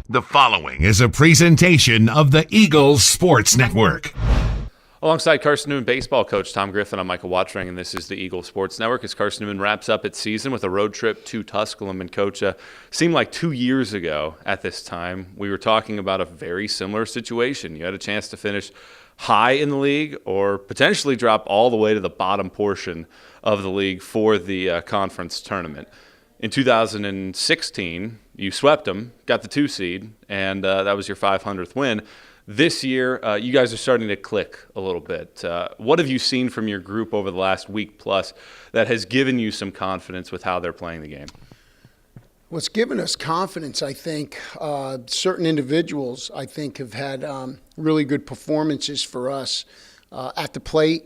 The following is a presentation of the Eagles Sports Network. Alongside Carson-Newman baseball coach Tom Griffin, I'm Michael Watchering, and this is the Eagles Sports Network as Carson-Newman wraps up its season with a road trip to Tusculum. And Coach, seemed like 2 years ago at this time, we were talking about a very similar situation. You had a chance to finish high in the league or potentially drop all the way to the bottom portion of the league for the conference tournament. In 2016, you swept them, got the 2 seed, and that was your 500th win. This year, you guys are starting to click a little bit. What have you seen from your group over the last week plus that has given you some confidence with how they're playing the game? What's given us confidence, I think, certain individuals, I think, have had really good performances for us at the plate.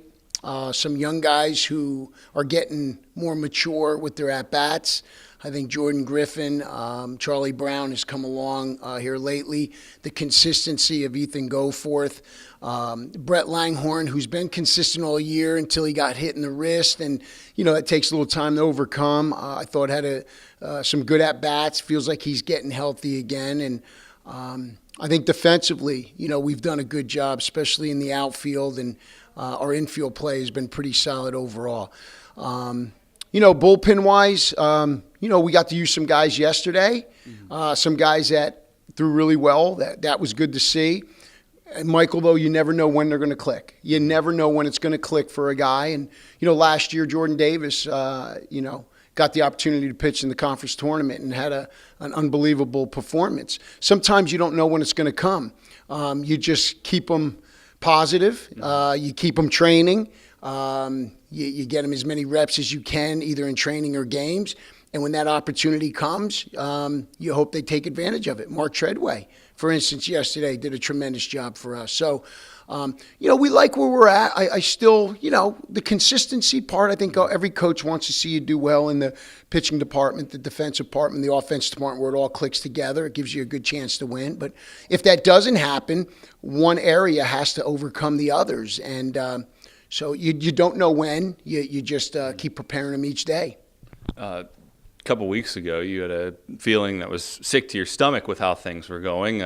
Some young guys who are getting more mature with their at-bats. I think Jordan Griffin, Charlie Brown has come along here lately. The consistency of Ethan Goforth. Brett Langhorne, who's been consistent all year until he got hit in the wrist. And, you know, that takes a little time to overcome. I thought had some good at-bats. Feels like he's getting healthy again. And I think defensively, you know, we've done a good job, especially in the outfield. And our infield play has been pretty solid overall. You know, bullpen-wise, you know, we got to use some guys yesterday, some guys that threw really well. That was good to see. And Michael, though, you never know when they're going to click. You never know when it's going to click for a guy. And, you know, last year, Jordan Davis, you know, got the opportunity to pitch in the conference tournament and had an unbelievable performance. Sometimes you don't know when it's going to come. You just keep them positive. You keep them training. You get them as many reps as you can, either in training or games. And when that opportunity comes, you hope they take advantage of it. Mark Treadway, for instance, yesterday did a tremendous job for us. So, you know, we like where we're at. I still, you know, the consistency part, I think every coach wants to see you do well in the pitching department, the defensive department, the offensive department, where it all clicks together. It gives you a good chance to win. But if that doesn't happen, one area has to overcome the others. And so you don't know when. You just keep preparing them each day. A couple weeks ago, you had a feeling that was sick to your stomach with how things were going,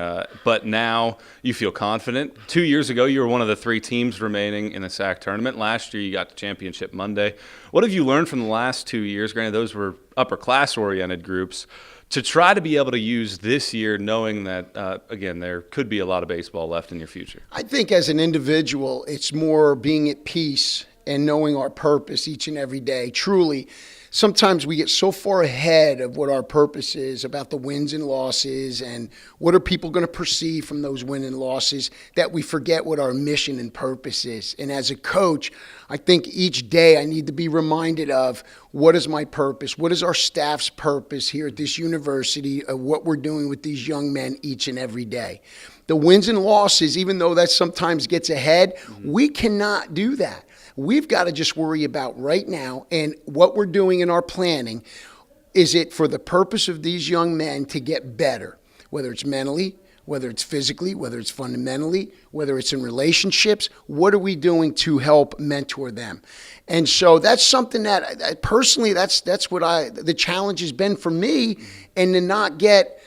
but now you feel confident. 2 years ago, you were one of the 3 teams remaining in the SAC tournament. Last year, you got to Championship Monday. What have you learned from the last 2 years? Granted, those were upper-class-oriented groups, to try to be able to use this year knowing that, again, there could be a lot of baseball left in your future? I think as an individual, it's more being at peace and knowing our purpose each and every day. Truly, sometimes we get so far ahead of what our purpose is about the wins and losses and what are people going to perceive from those wins and losses that we forget what our mission and purpose is. And as a coach, I think each day I need to be reminded of what is my purpose, what is our staff's purpose here at this university, of what we're doing with these young men each and every day. The wins and losses, even though that sometimes gets ahead, we cannot do that. We've got to just worry about right now and what we're doing in our planning. Is it for the purpose of these young men to get better, whether it's mentally, whether it's physically, whether it's fundamentally, whether it's in relationships? What are we doing to help mentor them? And so that's something that personally, that's what the challenge has been for me, and to not get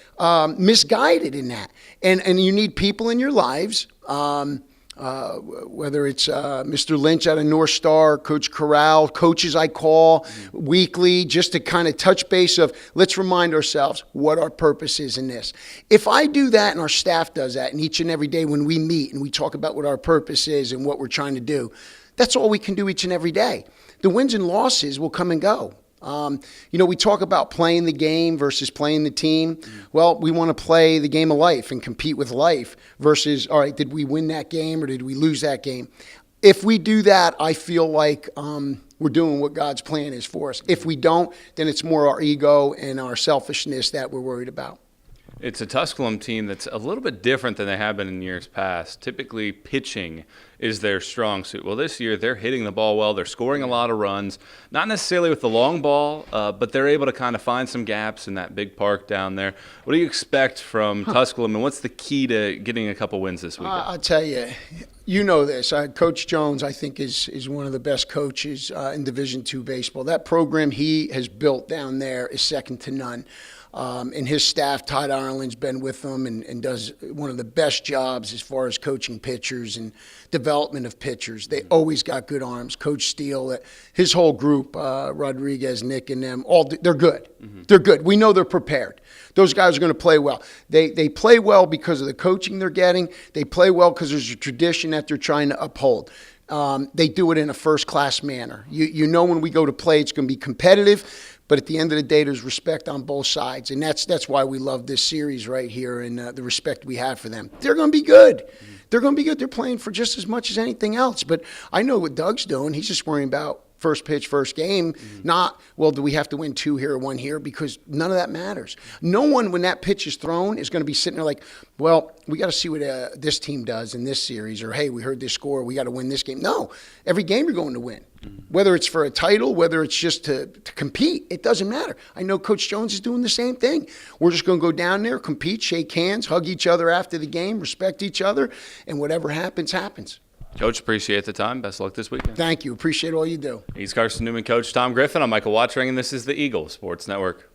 misguided in that. And you need people in your lives, whether it's Mr. Lynch out of North Star, Coach Corral, coaches I call weekly, just to kind of touch base of, let's remind ourselves what our purpose is in this. If I do that and our staff does that, and each and every day when we meet and we talk about what our purpose is and what we're trying to do, that's all we can do each and every day. The wins and losses will come and go. You know, we talk about playing the game versus playing the team. Well, we want to play the game of life and compete with life versus, all right, did we win that game or did we lose that game? If we do that, I feel like we're doing what God's plan is for us. If we don't, then it's more our ego and our selfishness that we're worried about. It's a Tusculum team that's a little bit different than they have been in years past. Typically, pitching is their strong suit. Well, this year, they're hitting the ball well. They're scoring a lot of runs, not necessarily with the long ball, but they're able to kind of find some gaps in that big park down there. What do you expect from Tusculum, and what's the key to getting a couple wins this weekend? I'll tell you, you know this. Coach Jones, I think, is one of the best coaches in Division II baseball. That program he has built down there is second to none. And his staff, Todd Ireland's been with them and does one of the best jobs as far as coaching pitchers and development of pitchers. They always got good arms. Coach Steele, his whole group, Rodriguez, Nick, and them, they're good. They're good. We know they're prepared. Those guys are going to play well. They play well because of the coaching they're getting. They play well because there's a tradition that they're trying to uphold. They do it in a first-class manner. You know when we go to play, it's going to be competitive, but at the end of the day, there's respect on both sides, and that's why we love this series right here and the respect we have for them. They're going to be good. They're going to be good. They're playing for just as much as anything else, but I know what Doug's doing. He's just worrying about first pitch, first game, not, well, do we have to win 2 here or 1 here? Because none of that matters. No one, when that pitch is thrown, is going to be sitting there like, well, we got to see what this team does in this series, or, hey, we heard this score, we got to win this game. No, every game you're going to win. Whether it's for a title, whether it's just to compete, it doesn't matter. I know Coach Jones is doing the same thing. We're just going to go down there, compete, shake hands, hug each other after the game, respect each other, and whatever happens, happens. Coach, appreciate the time. Best of luck this weekend. Thank you. Appreciate all you do. He's Carson-Newman coach Tom Griffin. I'm Michael Watchering, and this is the Eagle Sports Network.